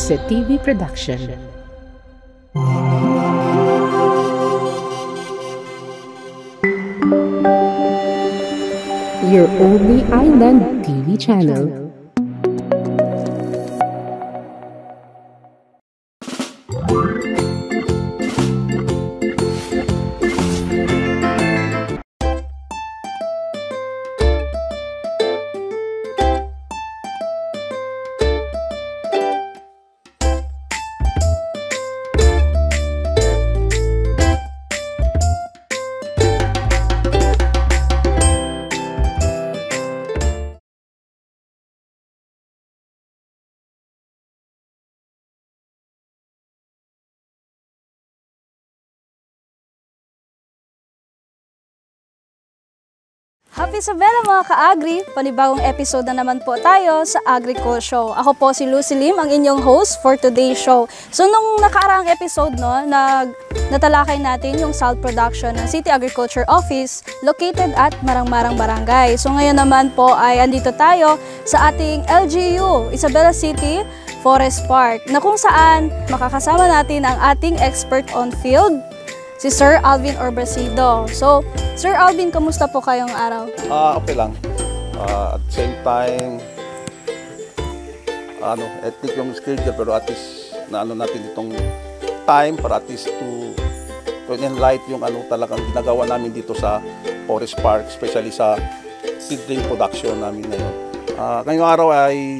Jose TV Production. Your only island TV channel. Happy Isabela mga ka-agri! Panibagong episode na naman po tayo sa Agricole Show. Ako po si Lucy Lim, ang inyong host for today's show. So nung nakaraang episode, natalakay natin yung salt production ng City Agriculture Office located at Marang-Marang Barangay. So ngayon naman po ay andito tayo sa ating LGU, Isabela City Forest Park, na kung saan makakasama natin ang ating expert on field, si Sir Alvin Orbrasido. So, Sir Alvin, kamusta po kayong araw? Okay lang. At the same time, hectic yung schedule, pero at least natin itong time para at least to enlight yung talagang ginagawa namin dito sa Forest Park, especially sa seedling production namin ngayon. Ngayong araw ay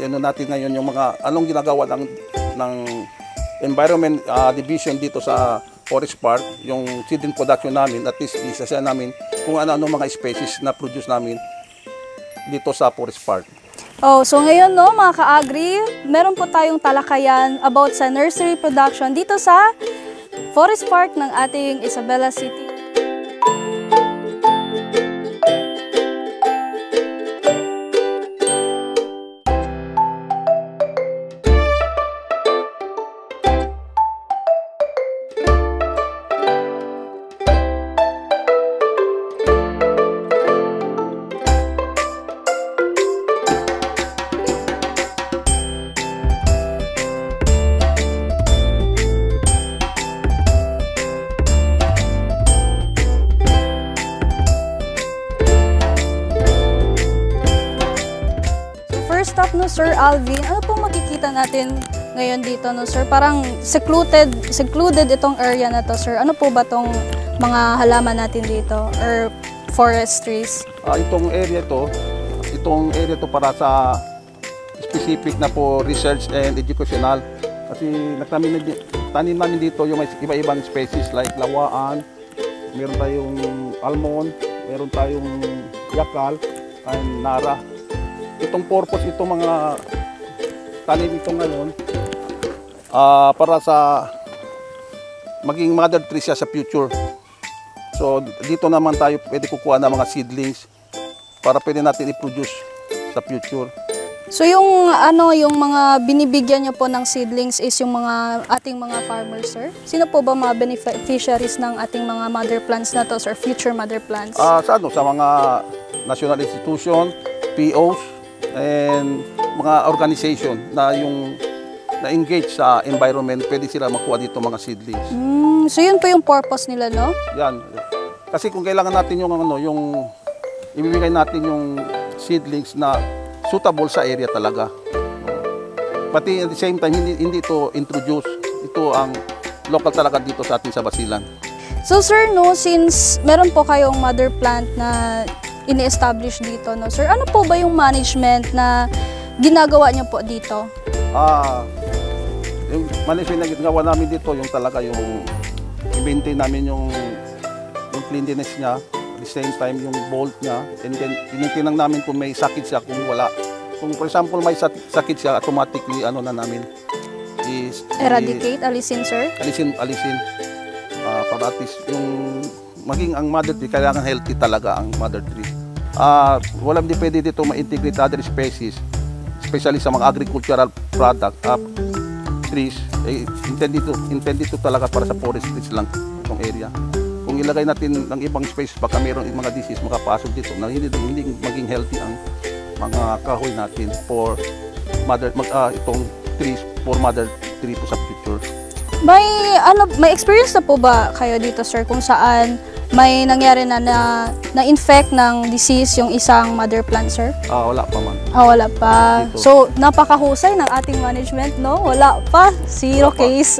natin ngayon yung mga anong ginagawa ng Environment Division dito sa Forest Park, yung seedling production namin, at least isa namin kung ano mga species na produce namin dito sa Forest Park. So ngayon mga ka-agri, meron po tayong talakayan about sa nursery production dito sa Forest Park ng ating Isabela City. First up, Sir Alvin, ano pong makikita natin ngayon dito, Sir? Parang secluded itong area na to, Sir. Ano po ba itong mga halaman natin dito or forest trees? Itong area to para sa specific na po research and educational. Kasi tanim namin dito yung may iba-ibang species like lawaan, meron tayong almond, meron tayong yakal, and nara. Itong purpose, itong mga tanim ito ngayon para sa maging mother tree siya sa future. So dito naman tayo pwede kukuha ng mga seedlings para pwede natin i-produce sa future. So yung mga binibigyan niyo po ng seedlings is yung mga ating mga farmers, Sir? Sino po ba mga beneficiaries ng ating mga mother plants na to, Sir? Future mother plants? Sa mga national institution, POs, and mga organization na engage sa environment, pwede sila makuha dito mga seedlings. So yun po yung purpose nila, no? Yan. Kasi kung kailangan natin yung ibibigay natin yung seedlings na suitable sa area talaga. Pati at the same time, hindi ito introduce. Ito ang local talaga dito sa atin sa Basilan. So Sir, since meron po kayong mother plant na ini-establish dito, Sir, ano po ba yung management na ginagawa niyo po dito? Yung management na ginagawa namin dito, yung talaga yung i-maintain namin yung cleanliness niya, at the same time yung bolt niya, and then tinitingnan namin kung may sakit siya, kung wala. Kung for example may sakit siya, automatically namin eradicate, alisin, Sir? Alisin. Para at least yung maging ang mother tree, kailangan healthy talaga ang mother tree. Walang pwede dito ma-integrate other species, especially sa mga agricultural product trees. Intended to talaga para sa forest trees lang itong area. Kung ilagay natin ng ibang space, baka mayroon mga disease makapasok dito na hindi maging healthy ang mga kahoy natin for itong trees for mother tree po sa future. May experience na po ba kayo dito, sir, kung saan may nangyari na-infect ng disease yung isang mother plant, sir? Wala pa man. Wala pa. Dito. So, napakahusay ng ating management, no? Wala pa. Zero Wala pa. case.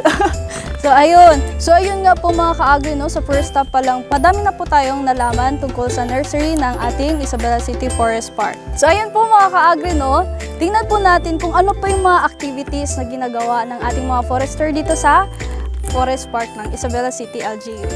So, ayun. So, ayun nga po mga ka-agri, no? Sa first step pa lang, madami na po tayong nalaman tungkol sa nursery ng ating Isabela City Forest Park. So, ayun po mga ka-agri, no? Tingnan po natin kung ano pa yung mga activities na ginagawa ng ating mga forester dito sa Forest Park ng Isabela City, LGU.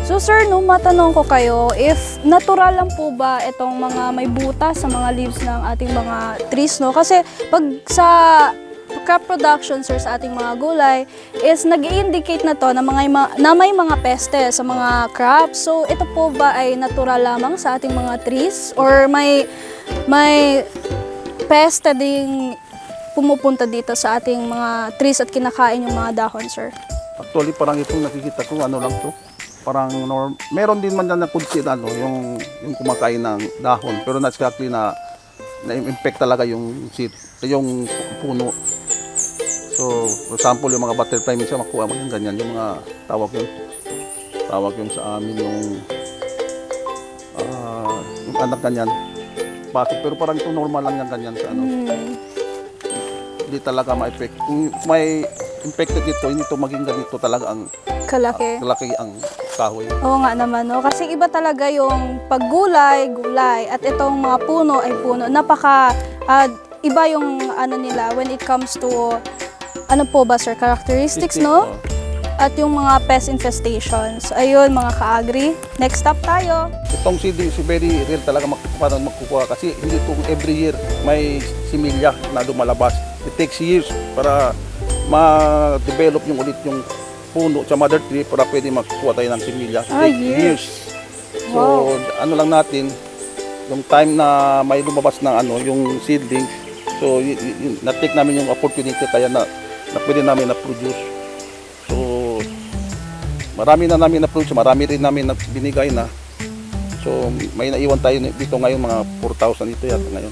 So sir, no, matanong ko kayo, if natural lang po ba itong mga may butas sa mga leaves ng ating mga trees, no? Kasi pag sa crop production, sir, sa ating mga gulay, is nag-i-indicate na to na may mga peste sa mga crops. So ito po ba ay natural lamang sa ating mga trees? Or may peste ding pumupunta dito sa ating mga trees at kinakain yung mga dahon, sir? Actually, parang itong nakikita ko, ano lang to. Parang meron din man na kunsit yung kumakain ng dahon, pero not exactly na impact talaga yung yung puno. So, for example, yung mga butterfly minsan makuha mo yung ganyan, yung mga tawag yung sa amin yung anak ganyan. Bakit? Pero parang ito normal lang yung ganyan sa Hindi talaga ma-effect. Kung may infected dito, hindi ito maging ganito talaga ang Kalaki. kalaki ang kahoy. Oo nga naman, no? Kasi iba talaga yung paggulay, gulay, at itong mga puno ay puno. Iba yung nila when it comes to, ano po ba, sir, characteristics, no? At yung mga pest infestations. Ayun, mga ka-agri. Next stop tayo. Itong si very real talaga parang magkukuha kasi hindi ito every year may similya na lumalabas. It takes years para ma-develop yung ulit yung puno sa mother tree para pwede magkuha tayo ng similya. Years. So, ano lang natin, yung time na may lumabas ng yung seedling, so na-take namin yung opportunity kaya na pwede namin na-produce. So, marami na namin na-produce, marami rin namin na binigay na. So, may naiwan tayo dito ngayon, mga 4,000 ito yata ngayon.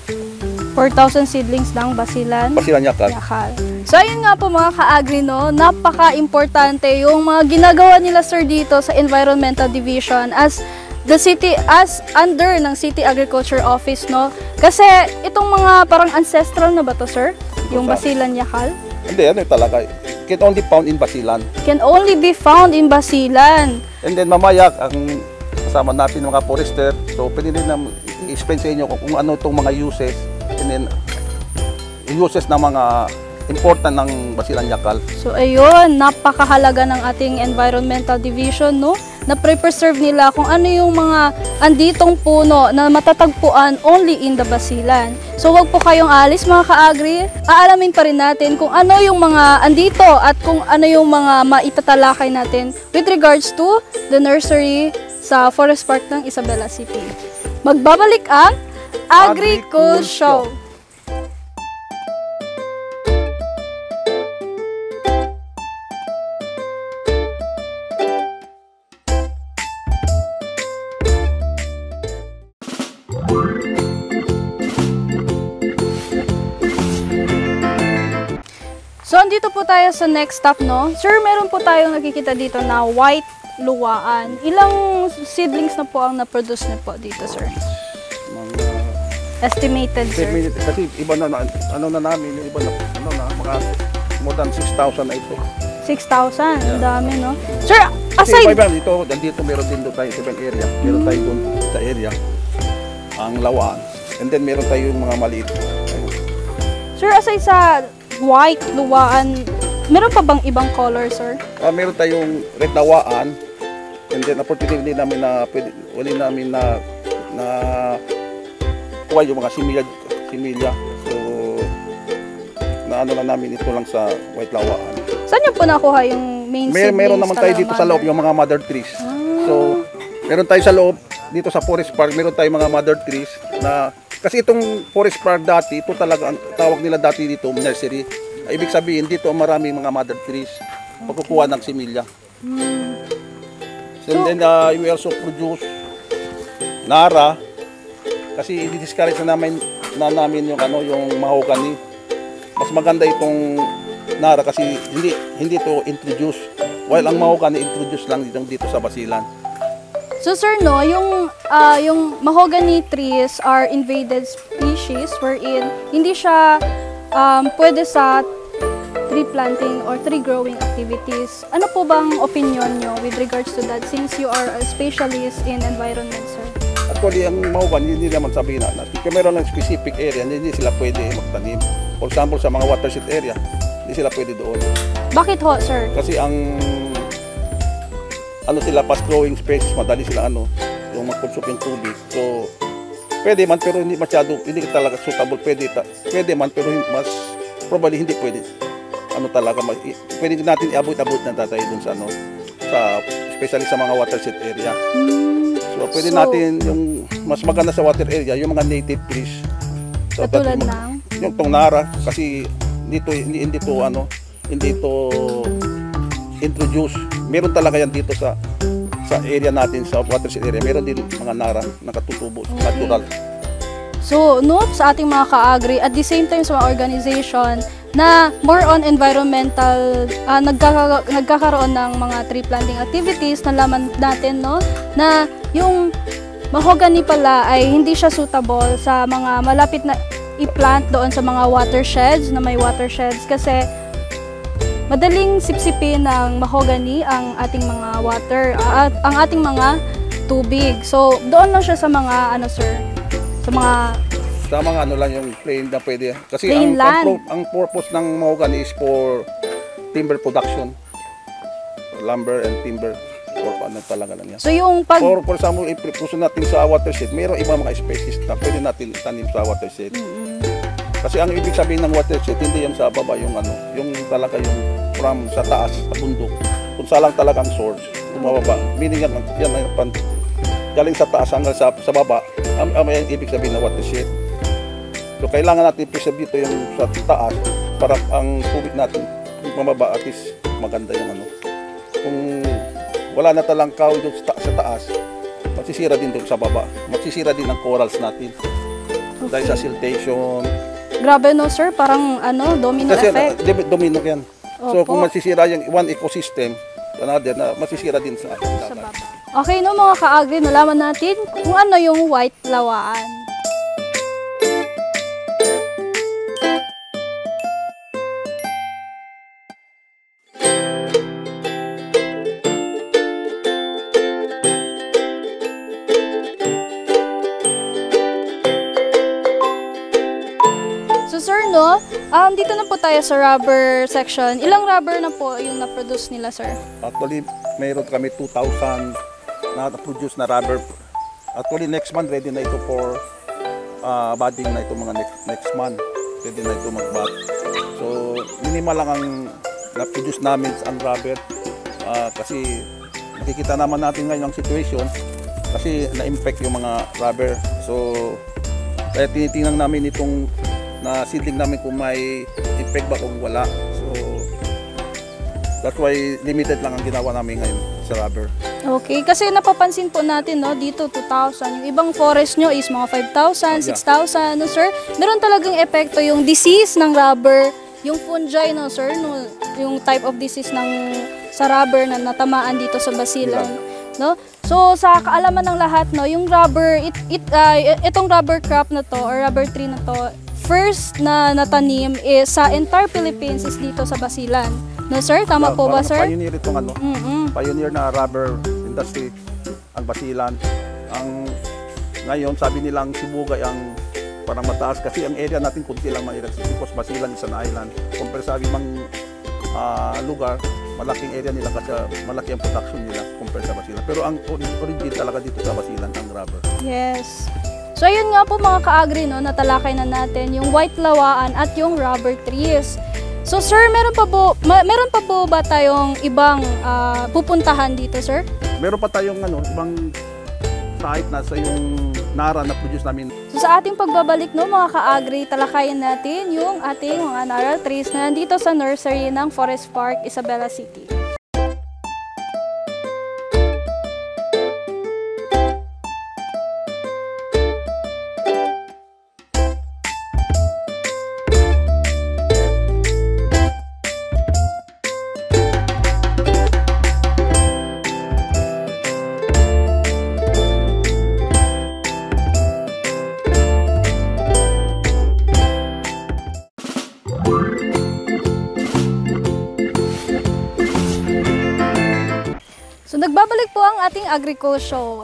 4,000 seedlings ng basilan. Basilan yakal. So ayun nga po mga ka-agri, no, napaka-importante yung mga ginagawa nila, sir, dito sa Environmental Division as under ng City Agriculture Office, no. Kasi itong mga parang ancestral na ba to, sir? Yung basilan yakal? Hindi, talaga. Can only found in basilan. Can only be found in basilan. And then mamaya, ang kasama natin ng mga forester, so pwede rin na i-explain sa inyo kung ano itong mga uses, and then uses ng mga important ng basilan yakal. So ayun, napakahalaga ng ating Environmental Division, no? Na pre-preserve nila kung ano yung mga anditong puno na matatagpuan only in the basilan. So wag po kayong alis, mga ka-agri. Aalamin pa rin natin kung ano yung mga andito at kung ano yung mga maitatalakay natin with regards to the nursery sa Forest Park ng Isabela City. Magbabalik ang Agri-Cool Show. So, andito po tayo sa next stop, no? Sir, meron po tayong nakikita dito na white luwaan. Ilang seedlings na po ang na-produce niyo po dito, sir? Estimated, sir. Kasi iba na namin, yung iba na, mga more than 6,000 na ito. 6,000, ang dami, no? Sir, Kasi aside... iba dito meron din doon tayo sa ibang area. Meron tayo doon sa area, ang lawaan. And then meron tayo yung mga maliit. Ayun. Sir, aside sa white luwaan, meron pa bang ibang color, sir? Meron tayong red lawaan. And then opportunity namin na kuha yung mga similya. So, lang namin ito lang sa white lawaan. Saan niyo po nakuha yung main seedlings? Meron naman tayo dito sa loob, yung mga mother trees. So, meron tayo sa loob, dito sa Forest Park, meron tayong mga mother trees na, kasi itong Forest Park dati, ito talaga, ang tawag nila dati dito, nursery. Ibig sabihin, dito maraming mga mother trees. pagkukuha ng similya. And then we also produce nara kasi i-discourage na namin yung yung mahogany. Mas maganda itong nara kasi hindi to introduce, while ang mahogany introduce lang dito sa Basilan. So sir, no, yung mahogany trees are invaded species wherein hindi siya pwede sa tree planting or tree growing activities. Ano po bang opinion nyo with regards to that since you are a specialist in environment, sir? Actually, ang mahogany hindi naman sabihin na meron ng specific area, hindi sila pwede magtanim. For example, sa mga watershed area, hindi sila pwede doon. Bakit ho, sir? Kasi ang sila fast growing species, madali sila yung mag-consume yung tubig. So pwede man pero hindi talaga suitable. Pwede man pero mas probably hindi pwede. Pwede natin i-abot na tatay dun sa especially sa mga watershed area. So pwede natin yung mas maganda sa water area yung mga native trees. So, katulad ng yung tonara kasi hindi to introduce. Meron talaga yan dito sa area natin, sa watershed area. Meron din mga nara nakatutubo, natural. So, sa ating mga ka-agri, at the same time sa mga organization na more on environmental, nagkakaroon ng mga tree planting activities, nalaman natin, na yung mahogany pala ay hindi siya suitable sa mga malapit na i-plant doon sa mga watersheds, na may watersheds kasi madaling sipsipin ng mahogany ang ating mga water, at ang ating mga tubig. So, doon lang siya sa mga, sir, sa mga lang yung plain na pwede. Kasi plain ang purpose ng mahogany is for timber production. Lumber and timber. Or talaga lang yan. So, yung For example, if gusto natin sa watershed, mayroong ibang mga species na pwede natin tanim sa watershed. Kasi ang ibig sabihin ng watershed, hindi yan sa baba yung talaga yung from sa taas, sa bundok. Kung saan lang talaga ang source, bumababa. Meaning yan galing sa taas hanggang sa baba, ang ibig sabihin ng watershed. So kailangan natin preserve dito yung sa taas para ang tubig natin bumababa at least maganda yung Kung wala na talang kahoy doon sa taas, masisira din doon sa baba. Masisira din ang corals natin. Okay. Dahil sa siltation. Grabe sir, parang domino effect. Kasi domino yan. Opo. So kung masisira yung one ecosystem, another na masisira din sa baba. Okay mga ka-agri, nalaman natin kung ano yung white lawaan. So sir, dito na po tayo sa rubber section. Ilang rubber na po yung na-produce nila, sir? Actually, mayroon kami 2,000 na produce na rubber. Actually, next month ready na ito for budding na ito mga next month. Ready na ito mag-bud. So, minimal lang ang na-produce namin ang rubber. Kasi nakikita naman natin ngayon ang situation kasi na-impact yung mga rubber. So, kaya tinitingnan namin itong na seedling namin kung may impact ba kung wala. So, that's why limited lang ang ginawa namin ngayon sa rubber. Okay, kasi napapansin po natin dito 2,000. Yung ibang forest nyo is mga 5,000, 6,000, sir. Meron talagang epekto yung disease ng rubber, yung fungi, sir, yung type of disease sa rubber na natamaan dito sa Basilan. So, sa kaalaman ng lahat, yung rubber, itong rubber crop na to, or rubber tree na to, first na natanim is sa entire Philippines is dito sa Basilan. No sir, tama po ba sir? Pioneer itong pioneer na rubber industry ang Basilan. Ngayon sabi nilang Sibugay ang parang mataas kasi ang area natin kunti lang mga area because Basilan is an island. Compare sa ibang lugar, malaking area nila kasi malaki ang production nila compare sa Basilan. Pero ang origin talaga dito sa Basilan ang rubber. Yes. So ayun nga po mga ka-agri, natalakay na natin yung white lawaan at yung rubber trees. So sir, meron pa po ba tayong ibang pupuntahan dito, sir? Meron pa tayong ibang site na sa yung nara na produce namin. So sa ating pagbabalik no mga ka-agri, talakayin natin yung ating mga nara trees na nandito sa nursery ng Forest Park, Isabela City. So nagbabalik po ang ating agriculture.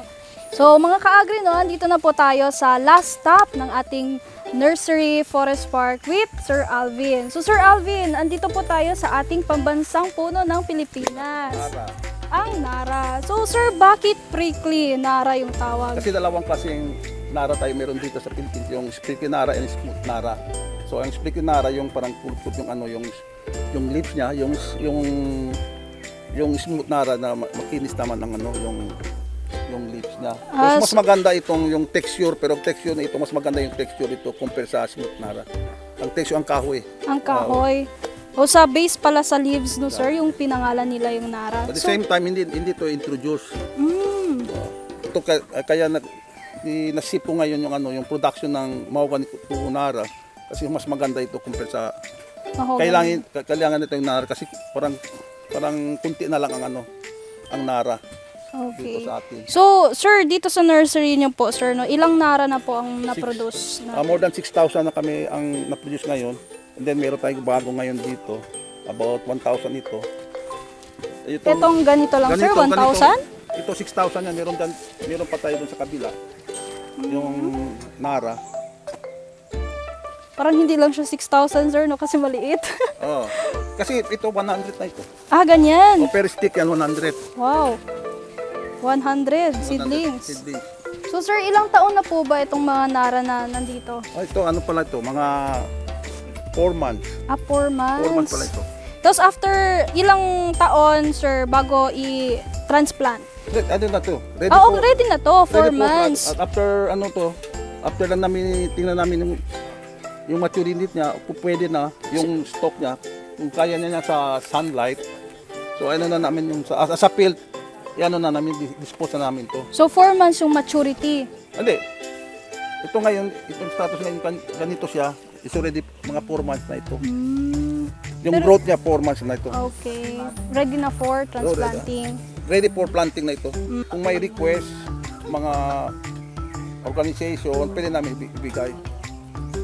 So mga ka-agri no, andito na po tayo sa last stop ng ating Nursery Forest Park with Sir Alvin. So Sir Alvin, andito po tayo sa ating pambansang puno ng Pilipinas. Nara. Ang Nara. So Sir, bakit prickly Nara yung tawag? Kasi dalawang klaseng Nara tayo meron dito sa Philippines, yung Prickly Nara and Smooth Nara. So ang Prickly Nara yung parang kulot yung ano, yung leaves niya, yung Smooth Nara na makinis naman ang ano, yung leaves niya. So, mas maganda itong yung texture, pero texture na ito mas maganda yung texture ito compare sa Smooth Nara. Ang texture ang kahoy. Ang kahoy. O sa base pala sa leaves no sir, yung pinangalan nila yung Nara. At the same time hindi to introduce. Ito kaya nasip ko ngayon yung ano, yung production ng mahogany to Nara kasi mas maganda ito compare sa kailangan nito yung Nara kasi parang kunti na lang ang ano, ang Nara. Okay. Dito sa atin. So, sir, dito sa nursery niyo po, sir, no, ilang Nara na po ang na-produce? More than 6,000 na kami ang na-produce ngayon. And then meron tayong bago ngayon dito, about 1,000 ito. Itong ganito lang, sir, 1,000? Ito 6,000 yan, meron pa tayo dun sa kabila. Yung Nara. Parang hindi lang siya 6,000, sir, no, kasi maliit. Oh. Kasi ito 100 na ito. Ah, ganyan. O per stick yan 100. Wow. 100 seedlings. 100 seedlings. So, sir, ilang taon na po ba itong mga Nara na nandito? Oh, ito ano pala ito, mga 4 months. 4 months. 4 months pala ito. Tapos after ilang taon, sir, bago i-transplant? Ano na to? Ready na to, 4 months. At after ano to, after lang namin tingnan namin yung maturity niya, kung pwede na yung stalk niya, kung kaya niya sa sunlight. So ano na namin yung sa field, ano na namin dispose na namin to. So 4 months yung maturity. Hindi. Ito ngayon, itong status ngayon ganito siya, is already mga 4 months na ito. Yung growth niya 4 months na ito. Okay. Ready na for transplanting. Ready for planting na ito. Kung may request, mga organization, pwede namin ibigay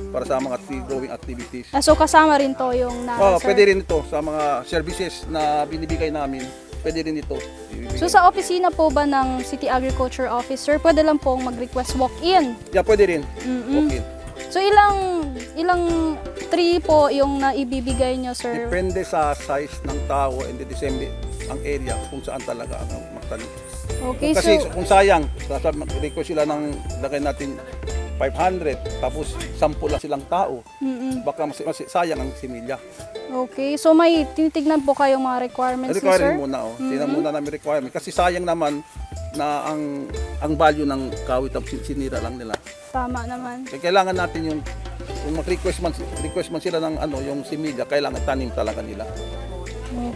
para sa mga tree growing activities. So kasama rin to yung Nara, sir? Pwede rin ito sa mga services na binibigay namin. Pwede rin ito ibibigay. So sa opisina po ba ng City Agriculture Officer, pwede lang pong mag-request walk-in? Yeah, pwede rin. Walk-in. So ilang tree po yung naibibigay nyo, sir? Depende sa size ng tao and depende ang area kung saan talaga ang magtanim. Okay, Kasi so kung sayang, request sila ng lagay natin 500, tapos 10 lang silang tao, baka mas sayang ang similya. okay, so may tinitignan po kayong mga requirements ni sir? Requirement muna, tingnan muna namin requirement. Kasi sayang naman na ang value ng kawit ang sinira lang nila. Tama naman. Kaya kailangan natin yung mag-request man sila ng ano, yung similya, kailangan tanim talaga nila.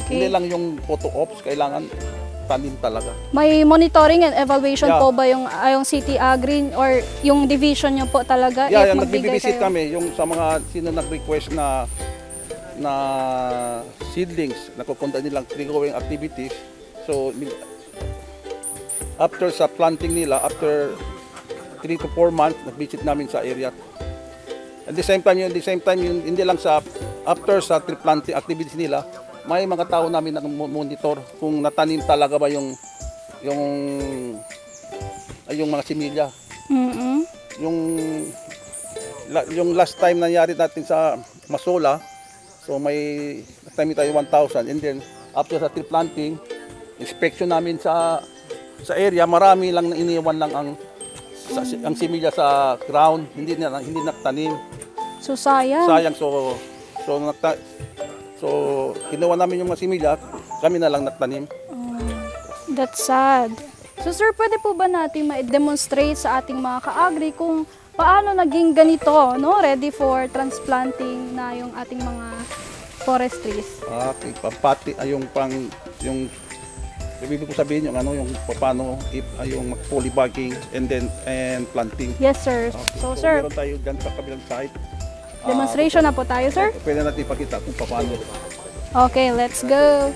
Hindi Okay. lang yung photo ops, kailangan tanim talaga. May monitoring and evaluation Yeah. po ba yung City Agri or yung division nyo po talaga? Yeah, if yung magbigay nagbibisit kayo? kami, yung sa mga sino nag-request na seedlings, nakukonda nilang tree growing activities. So, after sa planting nila, after 3 to 4 months, nag-visit namin sa area. At the same time, hindi lang sa after sa tree planting activities nila, may mga tao namin na monitor kung natanim talaga ba yung mga similya. Yung last time nangyari natin sa Masola, so may natanim tayo 1,000, and then after sa tree planting, inspection namin sa area, marami lang iniwan lang ang similya sa ground, hindi nagtanim. So sayang. Sayang, so kinuha namin yung mga similya, kami na lang nagtanim. That's sad. So sir, pwede po ba natin ma-demonstrate sa ating mga ka-agri kung paano naging ganito, no? Ready for transplanting na yung ating mga forest trees. Okay, pati yung ibig ko sabihin yung yung paano yung polybagging and planting. Yes, sir. Okay. So, sir, meron tayo dyan sa kabilang side. demonstration na po tayo, sir. Pwede natin ipakita kung paano. Okay, let's go.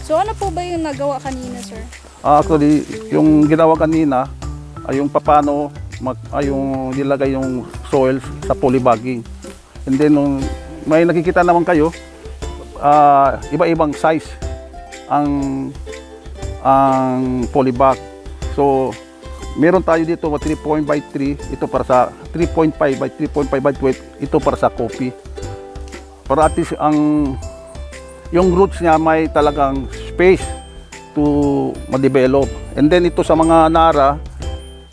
So ano po ba yung nagawa kanina, sir? Actually, yung ginawa kanina ay yung paano yung nilagay yung soil sa polybagging. And then may nakikita naman kayo, iba-ibang size ang polybag. So meron tayo dito 3.5 by 3, ito para sa 3.5 by 3.5 by 12, ito para sa coffee. Para at least yung roots niya may talagang space to ma-develop. And then ito sa mga nara,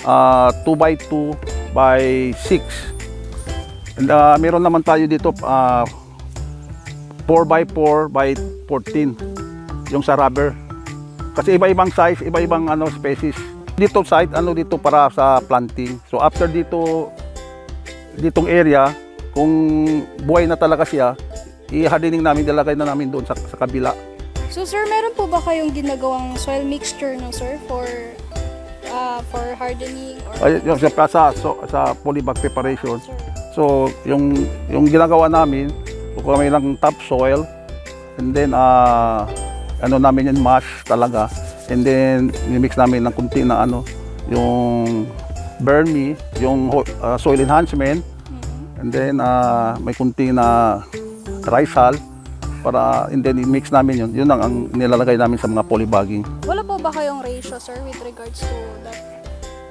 2 by 2 by 6. And meron naman tayo dito 4 by 4 by 14 yung sa rubber. Kasi iba-ibang size, iba-ibang species. Dito site dito para sa planting. So after ditong area, kung buhay na talaga siya, i-hardening namin, dilagay na namin doon sa kabila. So sir, meron po ba kayong ginagawang soil mixture, no sir, for hardening or Yung sa polybag preparation. Sir? So yung ginagawa namin, kukuha kami ng topsoil, and then namin yung mash talaga, and then i-mix namin ng kunti na yung vermi, yung soil enhancement, and then may kunti na rice hull, and then i-mix namin yun ang nilalagay namin sa mga polybagging. Wala po ba kayong ratio, sir, with regards to that?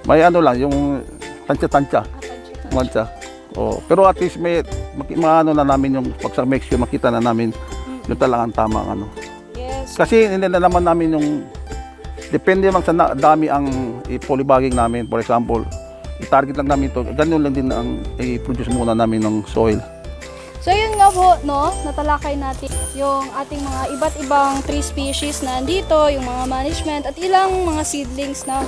May lang, yung tansya-tansya. Tansya. Oh, pero at least may na namin yung pagsa-mixture, makita na namin yung talagang tama Yes. Kasi hindi na naman namin yung depende lang sa dami ang polybagging namin. For example, i-target lang namin to, ganun lang din ang i-produce muna namin ng soil. So yun nga po, no, natalakay natin yung ating mga iba't ibang tree species na andito, yung mga management at ilang mga seedlings na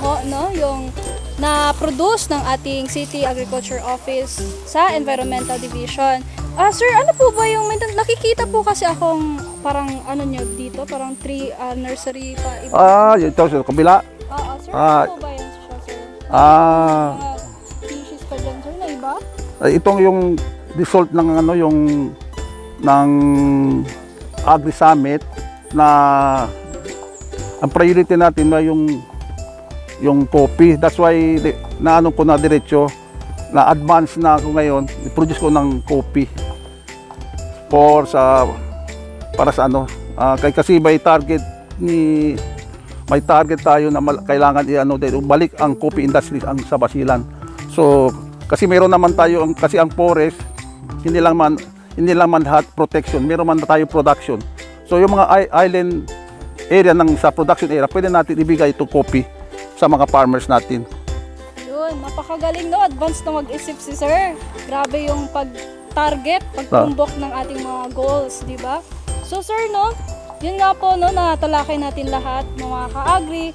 yung na-produce ng ating City Agriculture Office sa Environmental Division. Sir, ano po ba yung nakikita po kasi akong parang nyo dito, parang tree nursery pa iba. Ito sa kabila. Oo, sir, ano po ba yan siya, sir? Mga species pa dyan, sir, na iba? Itong yung result ng ng Agri Summit na ang priority natin na yung coffee. That's why ko na diretso na advance na ako ngayon, i-produce ko ng coffee para sa kasi may target tayo na kailangan balik ang coffee industry sa Basilan. So kasi meron naman tayo kasi ang forest hindi lang man lahat protection, meron man tayo production. So yung mga island area sa production area, pwede natin ibigay ito coffee sa mga farmers natin. Yun, napakagaling, no? Advance na mag-isip si sir. Grabe yung pag-target, pag-tumbok ng ating mga goals, di ba? So sir, no? Yun nga po, no, natalakay natin lahat, mga ka-agri,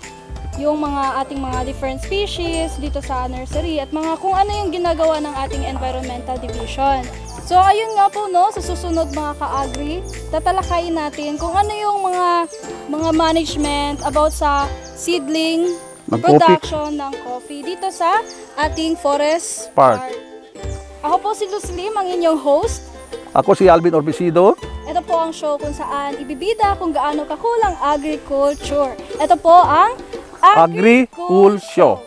yung ating mga different species dito sa nursery at kung ano yung ginagawa ng ating Environmental Division. So ayun nga po, no, sa susunod mga ka-agri, tatalakayin natin kung ano yung mga management about sa seedling production ng coffee dito sa ating forest park. Ako po si Lucely, ang inyong host. Ako si Alvin Orbisido. Ito po ang show kung saan ibibida kung gaano kakulang agriculture. Ito po ang Agri-Cool Show.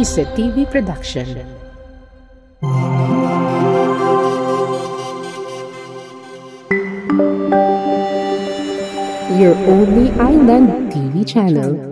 is a TV production. Your only island TV channel.